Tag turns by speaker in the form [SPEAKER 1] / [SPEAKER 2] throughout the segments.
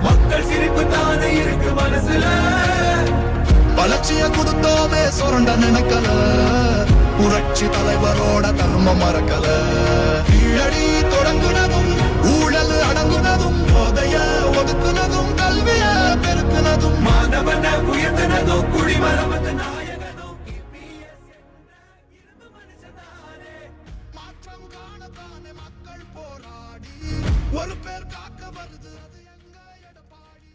[SPEAKER 1] மக்கள் சிரிப்பு தானே இருக்கு மனசுல வளர்ச்சிய கொடுத்தோமே சுரண்ட நினைக்கல புரட்சி தலைவரோட தர்ம மறக்கல கீழடி தொடங்குனதும் ஊழல் அடங்குனதும் போதைய ஒதுக்குனதும் கல்விய பெருக்குனதும் மாணவன உயர்த்தினதும் குடிமரமத்து நாயகனும் மாற்றம் காணத்தானே மக்கள் போராடி ஒரு பேர் காக்க வருது அது எங்க எடப்பாடி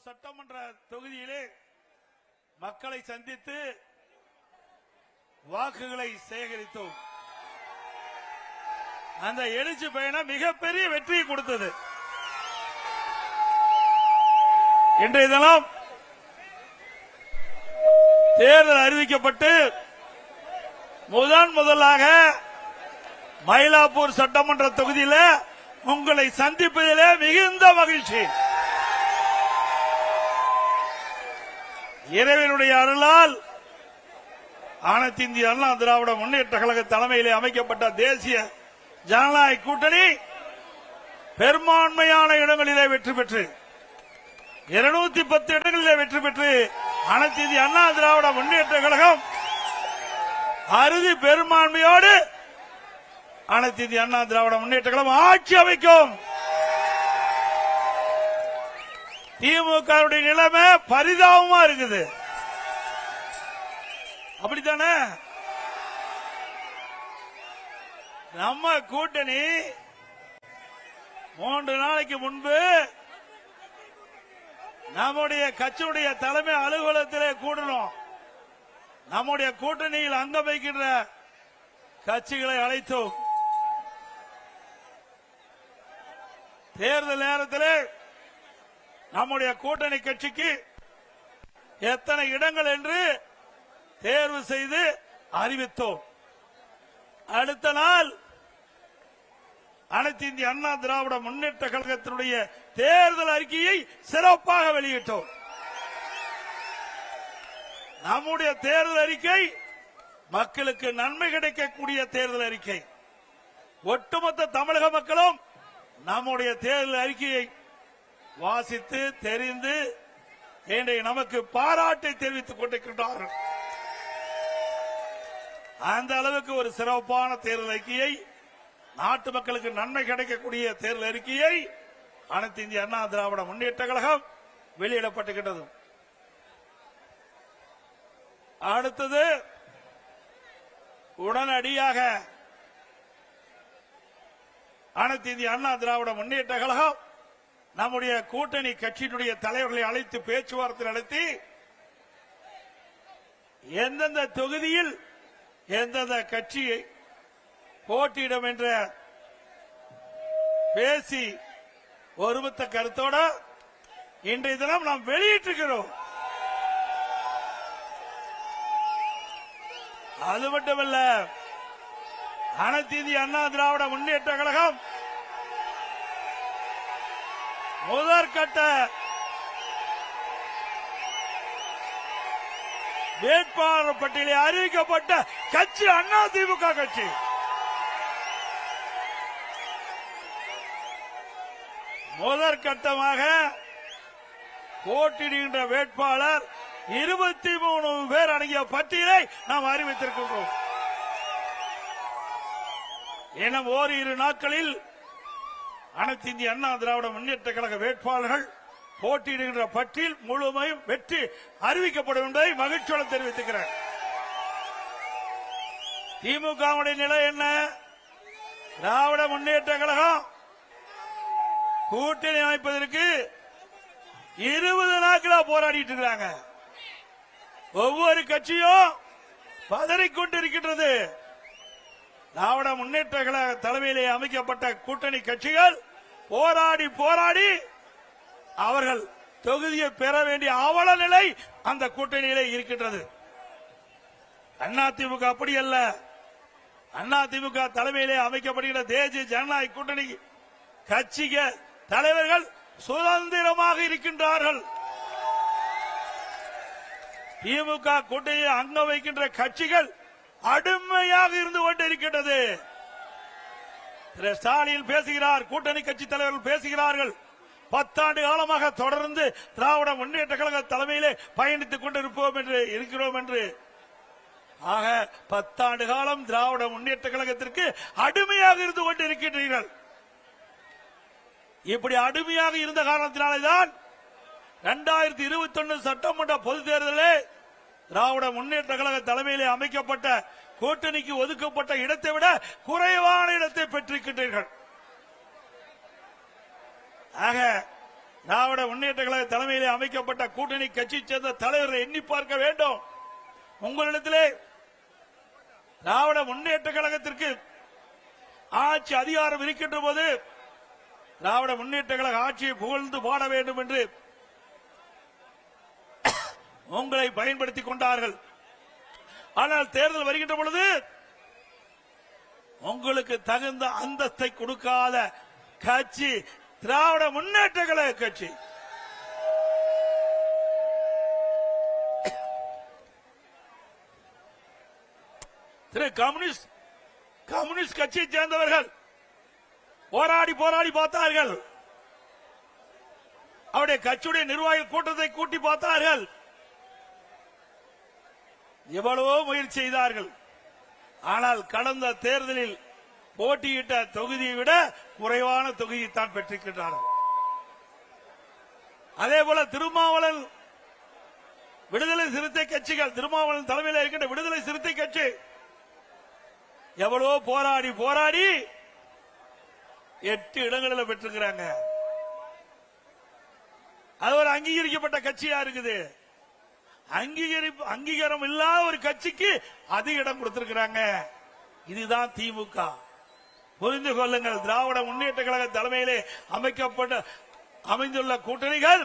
[SPEAKER 2] சட்டமன்ற தொகுதியிலே மக்களை சந்தித்து வாக்குகளை சேகரித்தோம். அந்த எழுச்சி பயணம் மிகப்பெரிய வெற்றியை கொடுத்தது. இன்றைய தினம் தேர்தல் அறிவிக்கப்பட்டு முதலாக மயிலாப்பூர் சட்டமன்ற தொகுதியில் உங்களை சந்திப்பதிலே மிகுந்த மகிழ்ச்சி. இறைவனுடைய அருளால் அனைத்து இந்திய அண்ணா திராவிட முன்னேற்ற கழக தலைமையிலே அமைக்கப்பட்ட தேசிய ஜனநாயக கூட்டணி பெரும்பான்மையான இடங்களிலே வெற்றி பெற்று 210 இடங்களிலே வெற்றி பெற்று அனைத்து இந்திய அண்ணா திராவிட முன்னேற்ற கழகம் அறுதி பெரும்பான்மையோடு அனைத்து இந்திய அண்ணா திராவிட முன்னேற்ற கழகம் ஆட்சி அமைக்கும். திமுக நிலைமை பரிதாபமா இருக்குது. அப்படித்தானே? நம்ம கூட்டணி 3 நாளைக்கு முன்பு நம்முடைய கட்சியுடைய தலைமை அலுவலகத்திலே கூடணும். நம்முடைய கூட்டணியில் அங்கம் வைக்கின்ற கட்சிகளை அழைத்தோம். தேர்தல் நேரத்திலே நம்முடைய கூட்டணி கட்சிக்கு எத்தனை இடங்கள் என்று தேர்வு செய்து அறிவித்தோம். அடுத்த நாள் அனைத்து இந்திய அண்ணா திராவிட முன்னேற்ற கழகத்தினுடைய தேர்தல் அறிக்கையை சிறப்பாக வெளியிட்டோம். நம்முடைய தேர்தல் அறிக்கை மக்களுக்கு நன்மை கிடைக்கக்கூடிய தேர்தல் அறிக்கை. ஒட்டுமொத்த தமிழக மக்களும் நம்முடைய தேர்தல் அறிக்கையை வாசித்து தெரிந்து இன்றைய நமக்கு பாராட்டை தெரிவித்துக் கொண்டிருக்கின்றார்கள். அந்த அளவுக்கு ஒரு சிறப்பான தேர்தல் அறிக்கையை, நாட்டு மக்களுக்கு நன்மை கிடைக்கக்கூடிய தேர்தல் அறிக்கையை அனைத்து இந்திய அண்ணா திராவிட முன்னேற்ற கழகம் வெளியிடப்பட்டுகின்றது. அடுத்தது உடனடியாக அனைத்து இந்திய அண்ணா திராவிட முன்னேற்ற கழகம் நம்முடைய கூட்டணி கட்சியினுடைய தலைவர்களை அழைத்து பேச்சுவார்த்தை நடத்தி எந்தெந்த தொகுதியில் எந்தெந்த கட்சியை போட்டியிடும் என்ற பேசி ஒருமித்த கருத்தோட இன்றைய தினம் நாம் வெளியிட்டிருக்கிறோம். அது மட்டுமல்ல, அனைத்து இந்திய அண்ணா திராவிட முன்னேற்ற கழகம் முதற்கட்ட வேட்பாளர் பட்டியலில் அறிவிக்கப்பட்ட கட்சி அதிமுக கட்சி. முதற்கட்டமாக போட்டியிடுகின்ற வேட்பாளர் 23 பேர் அடங்கிய பட்டியலை நாம் அறிவித்திருக்கின்றோம். இன்னும் ஓரிரு நாட்களில் அனைத்து இந்திய அண்ணா திராவிட முன்னேற்ற கழக வேட்பாளர்கள் போட்டியிடுகின்ற பட்டியல் முழுமையும் வெற்றி அறிவிக்கப்படும் என்பதை மகிழ்ச்சியோடு தெரிவித்துக்கிறேன். திமுகவுடைய நிலை என்ன? திராவிட முன்னேற்ற கழகம் கூட்டணி அமைப்பதற்கு 20 நாட்களா போராடிட்டு இருக்கிறாங்க. ஒவ்வொரு கட்சியும் பதறிக்கொண்டிருக்கின்றது. திராவிட முன்னேற்ற கழக தலைமையிலே அமைக்கப்பட்ட கூட்டணி கட்சிகள் போராடி போராடி அவர்கள் தொகுதியை பெற வேண்டிய அவல நிலை அந்த கூட்டணியிலே இருக்கின்றது. அதிமுக அப்படி அல்ல. அதிமுக தலைமையிலே அமைக்கப்படுகிற தேசிய ஜனநாயக கூட்டணி கட்சிகள் தலைவர்கள் சுதந்திரமாக இருக்கின்றார்கள். திமுக கூட்டணியில் அங்கம் வைக்கின்ற கட்சிகள் அடிமையாக இருந்து கொண்டிருக்கின்றது. திரு ஸ்டாலின் பேசுகிறார், கூட்டணி கட்சி தலைவர்கள் பேசுகிறார்கள். 10 ஆண்டு காலமாக தொடர்ந்து திராவிட முன்னேற்ற கழக தலைமையிலே பயணித்துக் கொண்டிருப்போம் என்று இருக்கிறோம் என்று. ஆக 10 ஆண்டு காலம் திராவிட முன்னேற்ற கழகத்திற்கு அடிமையாக இருந்து கொண்டிருக்கின்றீர்கள். இப்படி அடிமையாக இருந்த காரணத்தினால்தான் 2021 சட்டமன்ற பொதுத் தேர்தலில் திராவிட முன்னேற்ற கழக தலைமையிலே அமைக்கப்பட்ட கூட்டணிக்கு ஒதுக்கப்பட்ட இடத்தை விட குறைவான இடத்தை பெற்றிருக்கின்றீர்கள். ஆக திராவிட முன்னேற்ற கழக தலைமையிலே அமைக்கப்பட்ட கூட்டணி கட்சி சேர்ந்த தலைவர்களை எண்ணி பார்க்க வேண்டும். உங்களிடத்திலே திராவிட முன்னேற்ற கழகத்திற்கு ஆட்சி அதிகாரம் இருக்கின்ற போது திராவிட முன்னேற்ற கழக ஆட்சியை புகழ்ந்து பாட வேண்டும் என்று உங்களை பயன்படுத்திக் கொண்டார்கள். ஆனால் தேர்தல் வருகின்ற பொழுது உங்களுக்கு தகுந்த அந்தஸ்தை கொடுக்காத கட்சி திராவிட முன்னேற்ற கழக கட்சி. திரு கம்யூனிஸ்ட் கட்சியை சேர்ந்தவர்கள் போராடி போராடி பார்த்தார்கள். அவருடைய கட்சியுடைய நிர்வாகிகள் கூட்டத்தை கூட்டி பார்த்தார்கள். எவ்வளவோ முயற்சி செய்தார்கள். ஆனால் கடந்த தேர்தலில் போட்டியிட்ட தொகுதியை விட குறைவான தொகுதியை தான் பெற்றிருக்கின்றார்கள். அதே போல திருமாவளவன் விடுதலை சிறுத்தை கட்சிகள், திருமாவளவன் தலைமையில் இருக்கின்ற விடுதலை சிறுத்தை கட்சி எவ்வளவோ போராடி போராடி 8 இடங்களில் பெற்றிருக்கிறாங்க. அது ஒரு அங்கீகரிக்கப்பட்ட கட்சியா இருக்குது. அங்கீகாரம் இல்லாத ஒரு கட்சிக்கு அதிக இடம் கொடுத்திருக்கிறாங்க. இதுதான் திமுக. புரிந்து கொள்ளுங்கள். திராவிட முன்னேற்ற கழக தலைமையிலே அமைந்துள்ள கூட்டணிகள்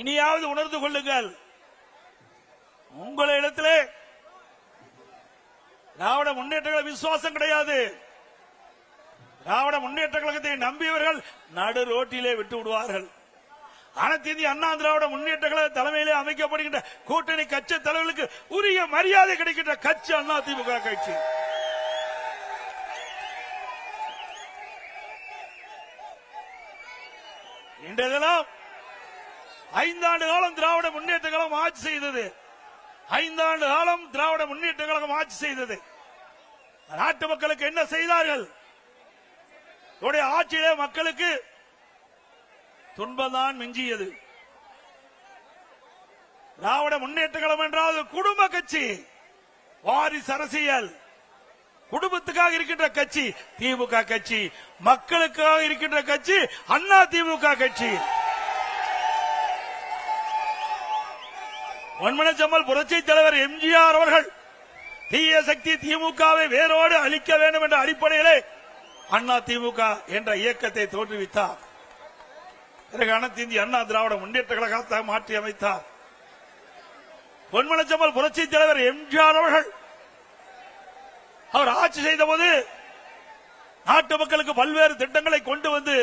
[SPEAKER 2] இனியாவது உணர்ந்து கொள்ளுங்கள். உங்களிடத்திலே திராவிட முன்னேற்ற கழக விசுவாசம் கிடையாது. திராவிட முன்னேற்ற கழகத்தை நம்பியவர்கள் நடு ரோட்டிலே விட்டு விடுவார்கள். அனைத்து இந்திய அண்ணா திராவிட முன்னேற்ற கழக தலைமையிலே அமைக்கப்படுகின்ற கூட்டணி கட்சி தலைவர்களுக்கு உரிய மரியாதை கிடைக்கின்ற கட்சி அதிமுக கட்சி. இன்றைய தினம் 5 ஆண்டு காலம் திராவிட முன்னேற்ற கழகம் ஆட்சி செய்தது. 5 ஆண்டு காலம் திராவிட முன்னேற்ற கழகம் ஆட்சி செய்தது. நாட்டு மக்களுக்கு என்ன செய்தார்கள்? ஆட்சியிலே மக்களுக்கு துன்பம்தான் மிஞ்சியது. திராவிட முன்னேற்ற கழகம் என்றால் குடும்ப கட்சி, வாரிசு அரசியல், குடும்பத்துக்காக இருக்கின்ற கட்சி திமுக கட்சி, மக்களுக்காக இருக்கின்ற கட்சி அண்ணா திமுக கட்சி. பொன்மனச்செம்மல் புரட்சி தலைவர் எம்ஜிஆர் அவர்கள் தீய சக்தி திமுகவை வேரோடு அழிக்க வேண்டும் என்ற அடிப்படையிலே அண்ணா திமுக என்ற இயக்கத்தை தோற்றுவித்தார். பிறகு அனைத்து இந்திய அண்ணா திராவிட முன்னேற்ற கழகத்தை மாற்றி அமைத்தார். பொன்மனச்செம்மல் புரட்சி தலைவர் எம்ஜிஆர் அவர்கள் அவர் ஆட்சி செய்த போது நாட்டு மக்களுக்கு பல்வேறு திட்டங்களை கொண்டு வந்து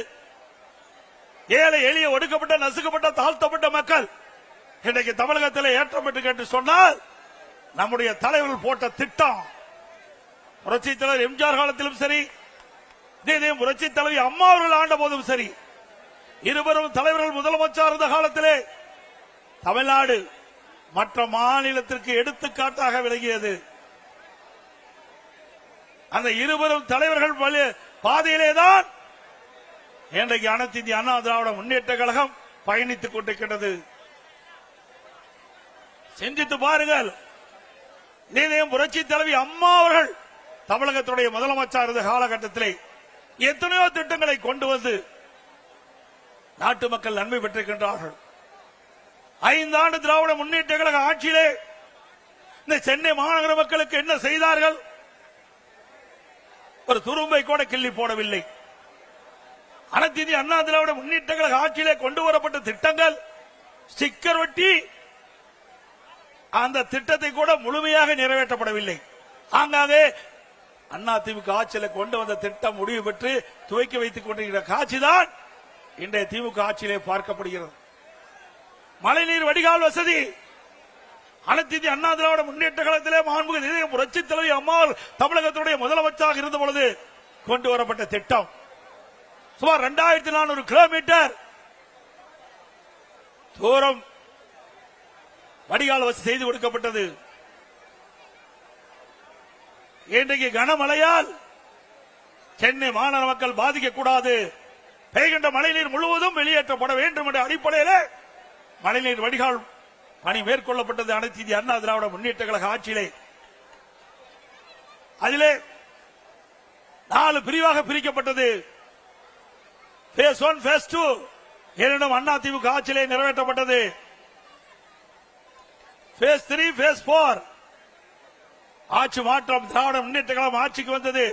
[SPEAKER 2] ஏழை எளிய ஒடுக்கப்பட்ட நசுக்கப்பட்ட தாழ்த்தப்பட்ட மக்கள் இன்றைக்கு தமிழகத்தில் ஏற்றம் பெற்று கேட்டு சொன்னால் நம்முடைய தலைவர்கள் போட்ட திட்டம் புரட்சி தலைவர் எம்ஜிஆர் காலத்திலும் சரி, இதே புரட்சி தலைவி அம்மா அவர்கள் ஆண்ட போதும் சரி, இருவரும் தலைவர்கள் முதலமைச்சர் இருந்த காலத்திலே தமிழ்நாடு மற்ற மாநிலத்திற்கு எடுத்துக்காட்டாக விளங்கியது. அந்த இருவரும் தலைவர்கள் பாதையிலேதான் இன்றைக்கு அனைத்து இந்திய அண்ணா திராவிட முன்னேற்ற கழகம் பயணித்துக் கொண்டிருக்கிறது. சிந்தித்து பாருங்கள். இதே புரட்சி தலைவி அம்மா அவர்கள் தமிழகத்துடைய முதலமைச்சர் இருந்த காலகட்டத்திலே எத்தனையோ திட்டங்களை கொண்டு வந்து நாட்டு மக்கள் நன்மை பெற்றிருக்கின்றார்கள். 5 ஆண்டு திராவிட முன்னேற்ற கழக ஆட்சியிலே இந்த சென்னை மாநகர மக்களுக்கு என்ன செய்தார்கள்? ஒரு துரும்பை கூட கிள்ளி போடவில்லை. அனைத்து இந்திய அண்ணா திராவிட முன்னேற்ற கழக ஆட்சியிலே கொண்டு வரப்பட்ட திட்டங்கள் ஸ்டிக்கர் ஒட்டி அந்த திட்டத்தை கூட முழுமையாக நிறைவேற்றப்படவில்லை. ஆங்காங்கே அண்ணா திமுக ஆட்சியில கொண்டு வந்த திட்டம் முடிவு பெற்று துவக்கி வைத்துக் கொண்டிருக்கிற காட்சிதான் இன்றைய திமுக ஆட்சியிலே பார்க்கப்படுகிறது. மழைநீர் வடிகால் வசதி அனைத்து இந்திய அண்ணா திராவிட முன்னேற்ற கழகத்திலே மாண்புமிகு புரட்சி தலைவி அம்மாள் தமிழகத்துடைய முதலமைச்சராக இருந்த பொழுது கொண்டு வரப்பட்ட திட்டம் சுமார் 2400 கிலோமீட்டர் தூரம் வடிகால் வசதி செய்து கொடுக்கப்பட்டது. இன்றைக்கு கனமழையால் சென்னை மாநகர மக்கள் பாதிக்கக்கூடாது, பெய்கின்ற மழைநீர் முழுவதும் வெளியேற்றப்பட வேண்டும் என்ற அடிப்படையில் மழைநீர் வடிகால் பணி மேற்கொள்ளப்பட்டது அனைத்து இந்திய அண்ணா திராவிட முன்னேற்ற கழக ஆட்சியிலே. அதிலே 4 பிரிவாக பிரிக்கப்பட்டது. பேஸ் 1, பேஸ் 2 என்னிடம் அண்ணா திமுக ஆட்சியிலே நிறைவேற்றப்பட்டது. பேஸ் 3, பேஸ் 4 ஆட்சி மாற்றம் திராவிட முன்னேற்ற கழகம் ஆட்சிக்கு வந்தது.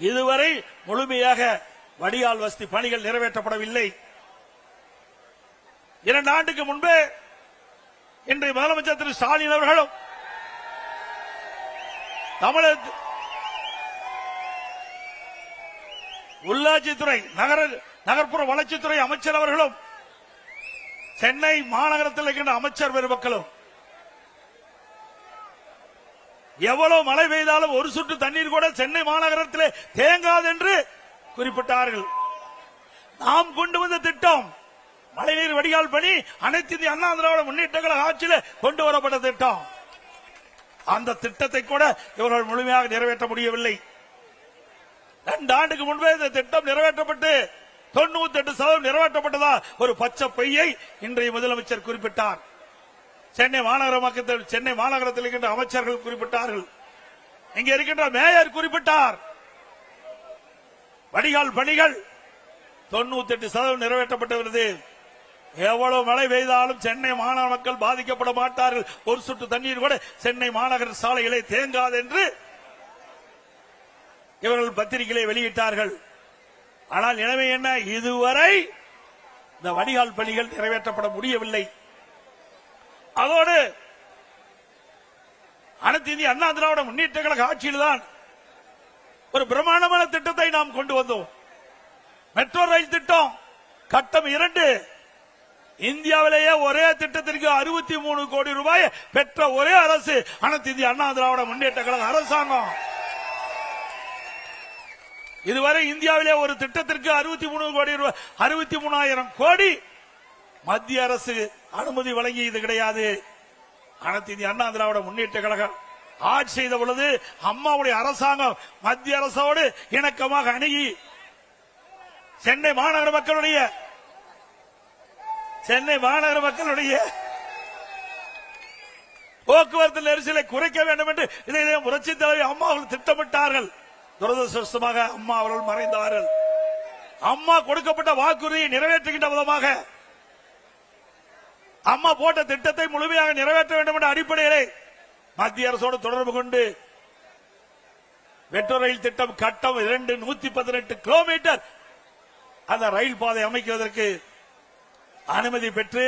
[SPEAKER 2] இதுவரை முழுமையாக வடிகால் வசதி பணிகள் நிறைவேற்றப்படவில்லை. 2 ஆண்டுக்கு முன்பே இன்றைய முதலமைச்சர் திரு ஸ்டாலின் அவர்களும் தமிழக உள்ளாட்சித்துறை நகர்ப்புற வளர்ச்சித்துறை அமைச்சர் அவர்களும் சென்னை மாநகரத்தில் இருக்கின்ற அமைச்சர் பெருமக்களும் எவ்வளவு மழை பெய்தாலும் ஒரு சொட்டு தண்ணீர் கூட சென்னை மாநகரத்திலே தேங்காது என்று குறிப்பிட்டார்கள். நாம் கொண்டு வந்த திட்டம் மழைநீர் வடிகால் பணி அனைத்து இந்திய அண்ணா திராவிட முன்னேற்ற கழக ஆட்சியில் கொண்டு வரப்பட்ட திட்டம். அந்த திட்டத்தை கூட இவர்கள் முழுமையாக நிறைவேற்ற முடியவில்லை. 2 ஆண்டுக்கு முன்பே இந்த திட்டம் நிறைவேற்றப்பட்டு 98% நிறைவேற்றப்பட்டதா ஒரு பச்சை பொய்யை இன்றைய முதலமைச்சர் குறிப்பிட்டார். சென்னை மாநகரத்தில் இருக்கின்ற அமைச்சர்கள் குறிப்பிட்டார்கள். இங்கே இருக்கின்ற மேயர் குறிப்பிட்டார். வடிகால் பணிகள் 98% நிறைவேற்றப்பட்டுள்ளது. எவ்வளவு மழை பெய்தாலும் சென்னை மாநகர மக்கள் பாதிக்கப்பட மாட்டார்கள், ஒரு சொட்டு தண்ணீர் கூட சென்னை மாநகர சாலைகளை தேங்காது என்று இவர்கள் பத்திரிகைகளை வெளியிட்டார்கள். ஆனால் நிலைமை என்ன? இதுவரை இந்த வடிகால் பணிகள் நிறைவேற்றப்பட முடியவில்லை. அதோடு அனைத்து இந்திய அண்ணா திராவிட முன்னேற்ற கழக ஆட்சியில்தான் ஒரு பிரமாண்டமான திட்டத்தை நாம் கொண்டு வந்தோம். மெட்ரோ ரயில் திட்டம் கட்டம் 2 இந்தியாவிலேயே ஒரே திட்டத்திற்கு 63 கோடி ரூபாய் பெற்ற ஒரே அரசு அனைத்து இந்திய அண்ணா திராவிட முன்னேற்ற கழக அரசாங்கம். இதுவரை இந்தியாவிலே ஒரு திட்டத்திற்கு 63 கோடி ரூபாய் 63,000 கோடி மத்திய அரசு அனுமதி வழங்கியது கிடையாது. அனைத்து இந்திய அண்ணா திராவிட முன்னேற்ற கழகம் ஆட்சி செய்த பொழுது அம்மாவுடைய அரசாங்கம் மத்திய அரசோடு இணக்கமாக அணுகி சென்னை மாநகர மக்களுடைய போக்குவரத்து நெரிசலை குறைக்க வேண்டும் என்று இதை புரட்சி தலைவி அம்மா அவர்கள் திட்டமிட்டார்கள். துரதிருஷ்டவசமாக அம்மா அவர்கள் மறைந்தார்கள். அம்மா கொடுக்கப்பட்ட வாக்குறுதியை நிறைவேற்றுகின்ற விதமாக அம்மா போட்ட திட்டத்தை முழுமையாக நிறைவேற்ற வேண்டும் என்ற அடிப்படையிலே மத்திய அரசோடு தொடர்பு கொண்டு மெட்ரோ ரயில் திட்டம் கட்டம் 2 118 கிலோமீட்டர் அந்த ரயில் பாதை அமைக்குவதற்கு அனுமதி பெற்று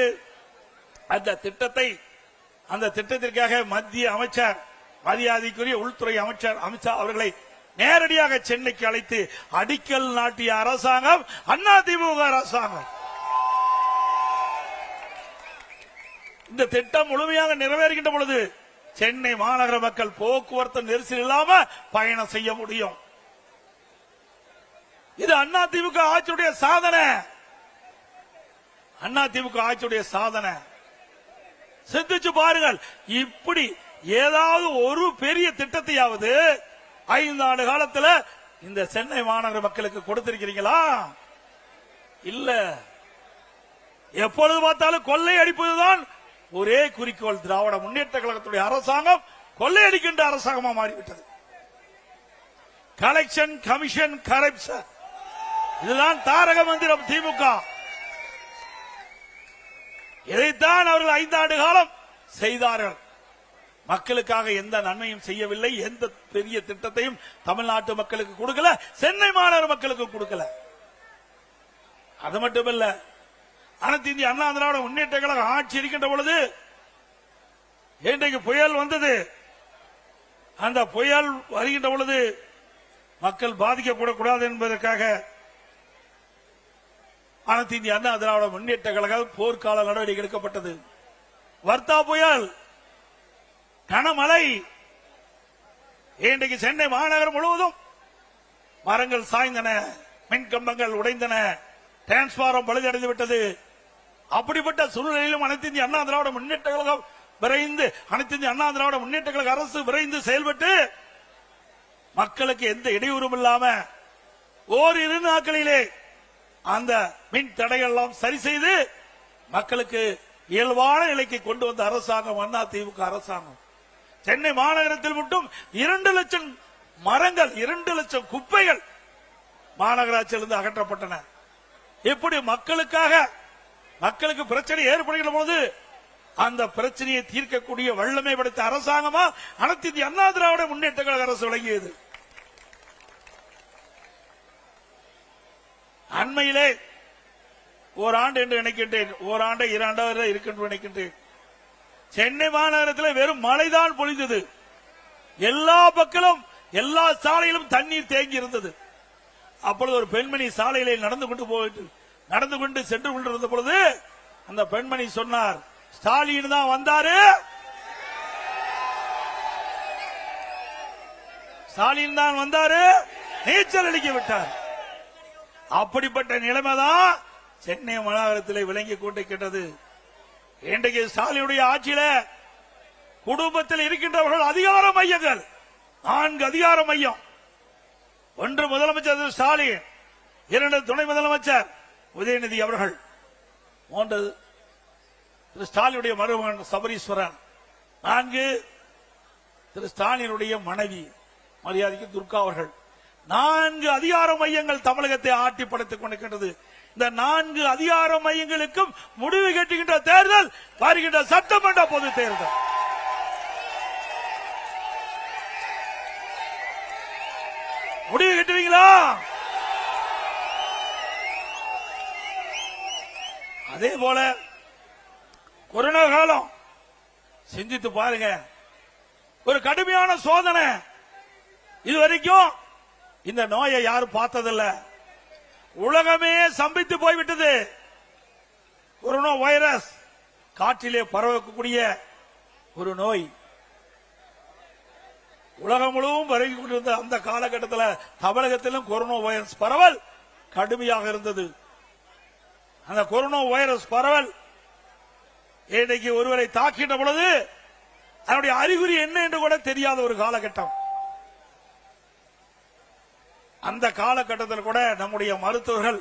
[SPEAKER 2] அந்த திட்டத்திற்காக மத்திய அமைச்சர் மரியாதைக்குரிய உள்துறை அமைச்சர் அமித்ஷா அவர்களை நேரடியாக சென்னைக்கு அழைத்து அடிக்கல் நாட்டிய அரசாங்கம் அதிமுக அரசாங்கம். இந்த திட்டம் முழுமையாக நிறைவேறுகின்ற பொழுது சென்னை மாநகர மக்கள் போக்குவரத்து நெரிசல் இல்லாம பயணம் செய்ய முடியும். இது அதிமுக ஆட்சியுடைய சாதனை. அதிமுக ஆட்சியுடைய சாதனை. சிந்திச்சு பாருங்கள். இப்படி ஏதாவது ஒரு பெரிய திட்டத்தையாவது 5 ஆண்டு காலத்தில் இந்த சென்னை மாநகர மக்களுக்கு கொடுத்திருக்கிறீங்களா? இல்ல. எப்பொழுது பார்த்தாலும் கொள்ளை அடிப்பதுதான் ஒரே குறிக்கோள். திராவிட முன்னேற்ற கழகத்துடைய அரசாங்கம் கொள்ளையடிக்கின்ற அரசாங்கமா மாறிவிட்டது. கலெக்ஷன், கமிஷன், கரப்ஷன், இதுதான் தாரக மந்திரம் திமுக. இதைத்தான் அவர்கள் 5 ஆண்டு காலம் செய்தார்கள். மக்களுக்காக எந்த நன்மையும் செய்யவில்லை. எந்த பெரிய திட்டத்தையும் தமிழ்நாட்டு மக்களுக்கு கொடுக்கல, சென்னை மாநகர மக்களுக்கு கொடுக்கல. அது மட்டுமல்ல, அனைத்து இந்திய அண்ணா திராவிட முன்னேற்ற கழகம் ஆட்சி இருக்கின்ற பொழுது இன்றைக்கு புயல் வந்தது. அந்த புயல் வருகின்ற பொழுது மக்கள் பாதிக்கப்படக்கூடாது என்பதற்காக அனைத்து இந்திய அண்ணா திராவிட முன்னேற்ற கழகம் போர்க்கால நடவடிக்கை எடுக்கப்பட்டது. வர்த்தா புயல், கனமழை, இன்றைக்கு சென்னை மாநகரம் முழுவதும் மரங்கள் சாய்ந்தன, மின்கம்பங்கள் உடைந்தன, டிரான்ஸ்பாரம் பழுதடைந்து விட்டது. அப்படிப்பட்ட சூழ்நிலையிலும் அனைத்து இந்திய அண்ணா திராவிட முன்னேற்ற கழகம் விரைந்து, அனைத்து இந்திய அண்ணா திராவிட முன்னேற்ற கழக அரசு விரைந்து செயல்பட்டு மக்களுக்கு எந்த இடையூறும் இல்லாம ஓரிரு நாட்களிலே அந்த மின் தடைகள் எல்லாம் சரி செய்து மக்களுக்கு இயல்பான நிலைக்கு கொண்டு வந்த அரசாங்கம் அதிமுக அரசாங்கம். சென்னை மாநகரத்தில் மட்டும் 2 லட்சம் மரங்கள், 2 லட்சம் குப்பைகள் மாநகராட்சியிலிருந்து அகற்றப்பட்டன. எப்படி மக்களுக்கு பிரச்சனை ஏற்படுகிற போது அந்த பிரச்சனையை தீர்க்கக்கூடிய வல்லமை படைத்த அரசாங்கமா அனைத்து இந்திய அண்ணா திராவிட முன்னேற்ற கழக அரசு விளங்கியது. அண்மையிலே ஓராண்டு என்று நினைக்கின்றேன், ஓராண்டு 2 ஆண்டு இருக்கின்ற நினைக்கின்றேன், சென்னை மாநகரத்தில் வெறும் மழைதான் பொழிந்தது. எல்லா பக்கமும் எல்லா சாலையிலும் தண்ணீர் தேங்கி இருந்தது. அப்பொழுது ஒரு பெண்மணி சாலையிலே நடந்து கொண்டு சென்று கொண்டிருந்த பொழுது அந்த பெண்மணி சொன்னார், ஸ்டாலின் தான் வந்தாரு, ஸ்டாலின் தான் வந்தாரு, நீச்சல் அடிக்க விட்டார். அப்படிப்பட்ட நிலைமைதான் சென்னை மாநகரத்தில் விளங்கி கொண்டிருக்கின்றது. இன்றைக்கு ஸ்டாலினுடைய ஆட்சியில குடும்பத்தில் இருக்கின்றவர்கள் அதிகார மையங்கள், 4 அதிகார மையம். 1 முதலமைச்சர் ஸ்டாலின், 2 துணை முதலமைச்சர் உதயநிதி அவர்கள், 3 திரு ஸ்டாலினுடைய மருமகன் சபரீஸ்வரன், 4 திரு ஸ்டாலினுடைய மனைவி மரியாதைக்கு துர்கா அவர்கள். 4 அதிகார மையங்கள் தமிழகத்தை ஆட்டி படைத்துக் கொண்டிருக்கின்றது. இந்த 4 அதிகார மையங்களுக்கும் முடிவு கட்டுகின்ற தேர்தல் வருகின்ற சட்டமன்ற பொது தேர்தல். முடிவு கட்டுவீங்களா? அதே போல கொரோனா காலம் சிந்தித்து பாருங்க, ஒரு கடுமையான சோதனை. இதுவரைக்கும் இந்த நோயை யாரும் பார்த்ததில்ல. உலகமே சம்பித்து போய்விட்டது. கொரோனா வைரஸ் காற்றிலே பரவக்கூடிய ஒரு நோய். உலகம் முழுவதும் பரவி கொண்டிருந்த அந்த காலகட்டத்தில் தமிழகத்திலும் கொரோனா வைரஸ் பரவல் கடுமையாக இருந்தது. அந்த கொரோனா வைரஸ் பரவல் இன்றைக்கு ஒருவரை தாக்கின்ற பொழுது அதனுடைய அறிகுறி என்ன என்று கூட தெரியாத ஒரு காலகட்டம். அந்த காலகட்டத்தில் கூட நம்முடைய மருத்துவர்கள்,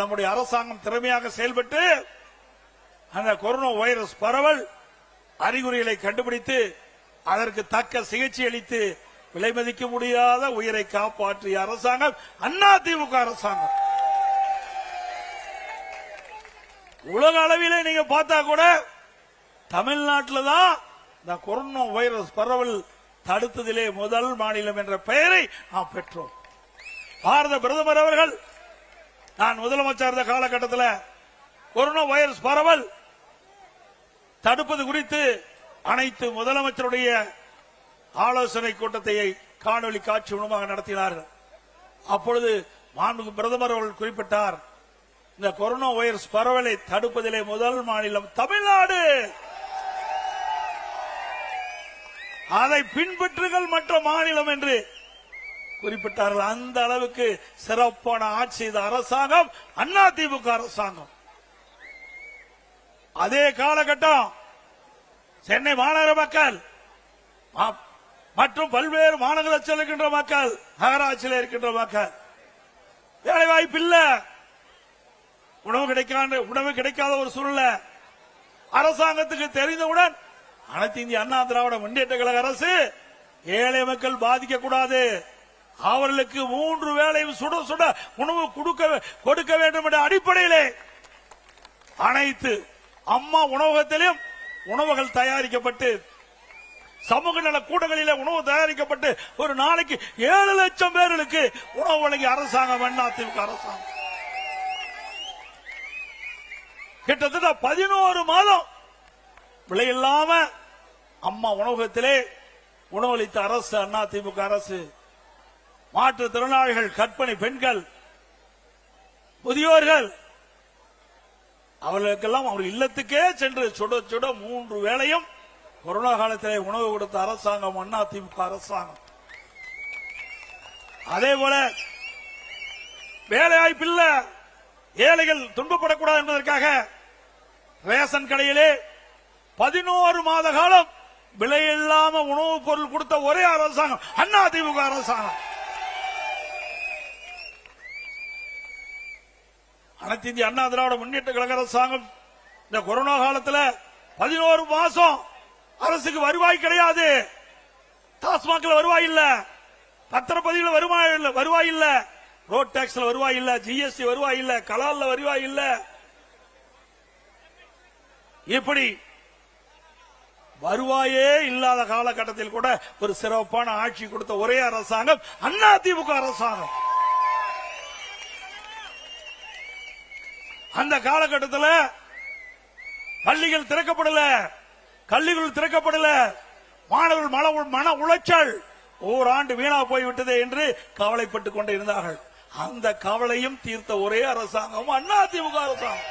[SPEAKER 2] நம்முடைய அரசாங்கம் திறமையாக செயல்பட்டு அந்த கொரோனா வைரஸ் பரவல் அறிகுறிகளை கண்டுபிடித்து அதற்கு தக்க சிகிச்சை அளித்து விலை மதிக்க முடியாத உயிரை காப்பாற்றிய அரசாங்கம் அதிமுக அரசாங்கம். உலக அளவிலே நீங்க பார்த்தா கூட தமிழ்நாட்டில் தான் இந்த கொரோனா வைரஸ் பரவல் தடுத்ததிலே முதல் மாநிலம் என்ற பெயரை நாம் பெற்றோம். பாரத பிரதமர் அவர்கள் நான் முதலமைச்சர் இருந்த காலகட்டத்தில் கொரோனா வைரஸ் பரவல் தடுப்பது குறித்து அனைத்து முதலமைச்சருடைய ஆலோசனை கூட்டத்தை காணொலி காட்சி மூலமாக நடத்தினார்கள். அப்பொழுது மாண்புமிகு பிரதமர் அவர்கள் குறிப்பிட்டார், இந்த கொரோனா வைரஸ் பரவலை தடுப்பதிலே முதல் மாநிலம் தமிழ்நாடு. அதை பின்பற்றுங்கள் மற்ற மாநிலம் என்று குறிப்பிட்டார்கள். அந்த அளவுக்கு சிறப்பான ஆட்சி செய்த அரசாங்கம் அதிமுக அரசாங்கம். அதே காலகட்டம் சென்னை மாநகர மக்கள் மற்றும் பல்வேறு மாநகராட்சியில் இருக்கின்ற மக்கள், நகராட்சியில் இருக்கின்ற மக்கள் வேலை வாய்ப்பு இல்ல, உணவு கிடைக்காத ஒரு சூழ்நிலை அரசாங்கத்துக்கு தெரிந்தவுடன் அனைத்து இந்திய அண்ணா திராவிட முன்னேற்ற கழக அரசு ஏழை மக்கள் பாதிக்க கூடாது, அவர்களுக்கு 3 வேளையும் சுட சுட உணவு கொடுக்க வேண்டும் என்ற அடிப்படையிலே அனைத்து அம்மா உணவகத்திலும் உணவுகள் தயாரிக்கப்பட்டு சமூக நல கூடங்களிலே உணவு தயாரிக்கப்பட்டு ஒரு நாளைக்கு 7 லட்சம் பேர்களுக்கு உணவு வழங்கிய அரசாங்கம் அதிமுக அரசாங்கம். கிட்டத்தட்ட 11 மாதம் விலையில்லாம அம்மா உணவகத்திலே உணவளித்த அரசு அதிமுக அரசு. மாற்றுத்திறனாளிகள், கர்ப்பிணி பெண்கள், முதியோர்கள் அவர்களுக்கெல்லாம் அவர் இல்லத்துக்கே சென்று சுட சுட 3 வேளையும் கொரோனா காலத்திலே உணவு கொடுத்த அரசாங்கம் அதிமுக அரசாங்கம். அதே போல வேலை வாய்ப்பு இல்ல, ஏழைகள் துன்பப்படக்கூடாது என்பதற்காக ரேஷன் கடையிலே 11 மாத காலம் விலையில்லாம உணவுப் பொருள் கொடுத்த ஒரே அரசாங்கம் அதிமுக அரசாங்கம். அனைத்து இந்திய அண்ணா திராவிட முன்னேற்ற கழக அரசாங்கம் இந்த கொரோனா காலத்தில் 11 மாசம் அரசுக்கு வருவாய் கிடையாது. டாஸ்மாக்ல வருவாய் இல்ல, பத்திரப்பதிவுல வருவாய் இல்ல, ரோட் டாக்ஸ்ல வருவாய் இல்ல, ஜிஎஸ்டி வருவாய் இல்ல, கலால்ல வருவாய் இல்ல. இப்படி வருவாயே இல்லாத காலகட்டத்தில் கூட ஒரு சிறப்பான ஆட்சி கொடுத்த ஒரே அரசாங்கம் அதிமுக அரசாங்கம். அந்த காலகட்டத்தில் பள்ளிகள் திறக்கப்படல, கல்விகள் திறக்கப்படல, மாணவர்கள் மன உளைச்சல், ஓராண்டு வீணா போய்விட்டது என்று கவலைப்பட்டுக் கொண்டே இருந்தார்கள். அந்த கவலையும் தீர்த்த ஒரே அரசாங்கம் அதிமுக அரசாங்கம்.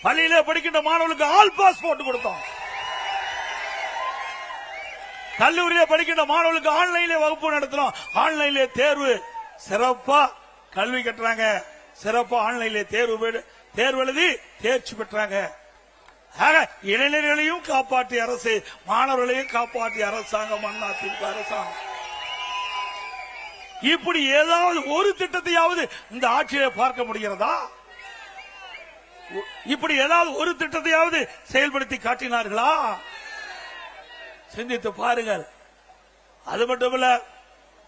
[SPEAKER 2] பள்ளியிலே படிக்கின்ற மாணவர்களுக்கு ஆல் பாஸ் போட்டு கொடுத்தோம். கல்லூரியிலே படிக்கின்ற மாணவர்களுக்கு ஆன்லைனிலே வகுப்பு நடத்தினோம். ஆன்லைனிலே தேர்வு, சிறப்பா கல்வி கட்டுறாங்க, சிறப்பா ஆன்லைனிலே தேர்வு எழுதி தேர்ச்சி பெற்றாங்க. இளைஞர்களையும் காப்பாற்றிய அரசு, மாணவர்களையும் காப்பாற்றிய அரசாங்கம் அதிமுக அரசாங்கம். இப்படி ஏதாவது ஒரு திட்டத்தையாவது இந்த ஆட்சியை பார்க்க முடிகிறதா? இப்படி ஏதாவது ஒரு திட்டத்தையாவது செயல்படுத்தி காட்டினார்களா? சிந்தித்து பாருங்கள். அது மட்டுமல்ல,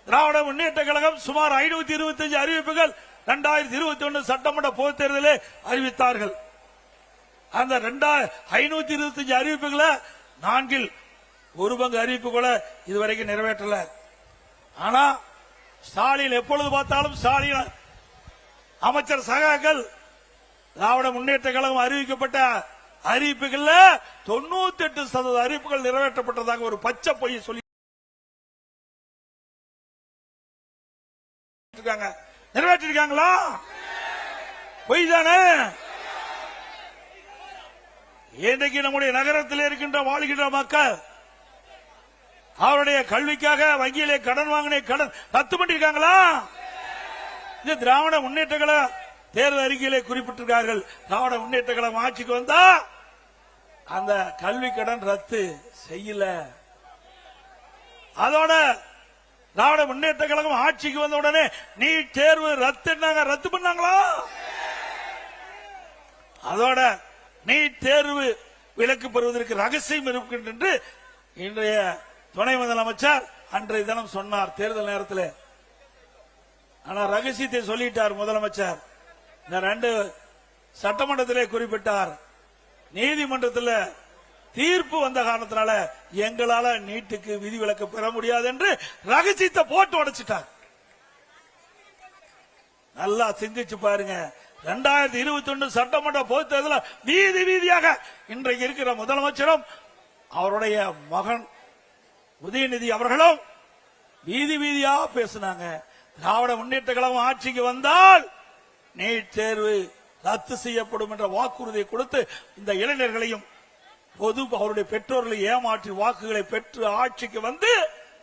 [SPEAKER 2] திராவிட முன்னேற்ற கழகம் சுமார் 525 அறிவிப்புகள் 2021 சட்டமன்ற பொதுத் தேர்தலில் அறிவித்தார்கள். அந்த 525 அறிவிப்புகளை 4 ஒரு பங்கு அறிவிப்பு கூட இதுவரைக்கும் நிறைவேற்றல. ஆனா ஸ்டாலின் எப்பொழுது பார்த்தாலும் ஸ்டாலின் அமைச்சர் சகாக்கள் திராவிட முன்னேற்ற கழகம் அறிவிக்கப்பட்ட அறிவிப்புகள்ல 98% அறிவிப்புகள் நிறைவேற்றப்பட்டதாக ஒரு பச்சை பொய் சொல்லி நிறைவேற்றிருக்காங்களா? பொய் தானே. இன்றைக்கு நம்முடைய நகரத்தில் இருக்கின்ற வாழ்கின்ற மக்கள் அவருடைய கல்விக்காக வங்கியிலே கடன் வாங்கின கடன் ரத்து பண்ணிருக்காங்களா? இது திராவிட முன்னேற்ற கழக தேர்தல் அறிக்கையிலே குறிப்பிட்டிருக்கார்கள். திராவிட முன்னேற்ற கழகம் ஆட்சிக்கு வந்தா அந்த கல்வி கடன் ரத்து செய்யல. அதோட திராவிட முன்னேற்ற கழகம் ஆட்சிக்கு வந்த உடனே நீட் தேர்வு ரத்து பண்ணாங்களா? அதோட நீட் தேர்வு விலக்கு பெறுவதற்கு ரகசியம் இருக்கின்ற என்று இன்றைய துணை முதலமைச்சர் அன்றைய தினம் சொன்னார் தேர்தல் நேரத்தில். ஆனா ரகசியத்தை சொல்லிட்டார் முதலமைச்சர். இந்த 2 சட்டமன்றத்திலே குறிப்பிட்டார். நீதிமன்றத்தில் தீர்ப்பு வந்த காரணத்தினால எங்களால நீட்டுக்கு விதிவிலக்கு பெற முடியாது என்று ரகசியத்தை போட்டு உடைச்சிட்டார். நல்லா சிந்திச்சு பாருங்க. 2021 சட்டமன்ற பொதுத் தேர்தலில் வீதி வீதியாக இன்றைக்கு இருக்கிற முதலமைச்சரும் அவருடைய மகன் உதயநிதி அவர்களும் வீதி வீதியா பேசினாங்க. திராவிட முன்னேற்ற கழகம் ஆட்சிக்கு வந்தால் நீட் தேர்வு ரத்து செய்யப்படும் என்ற வாக்குறுதியை கொடுத்து இந்த இளைஞர்களையும் அவருடைய பெற்றோர்களை ஏமாற்றி வாக்குகளை பெற்று ஆட்சிக்கு வந்து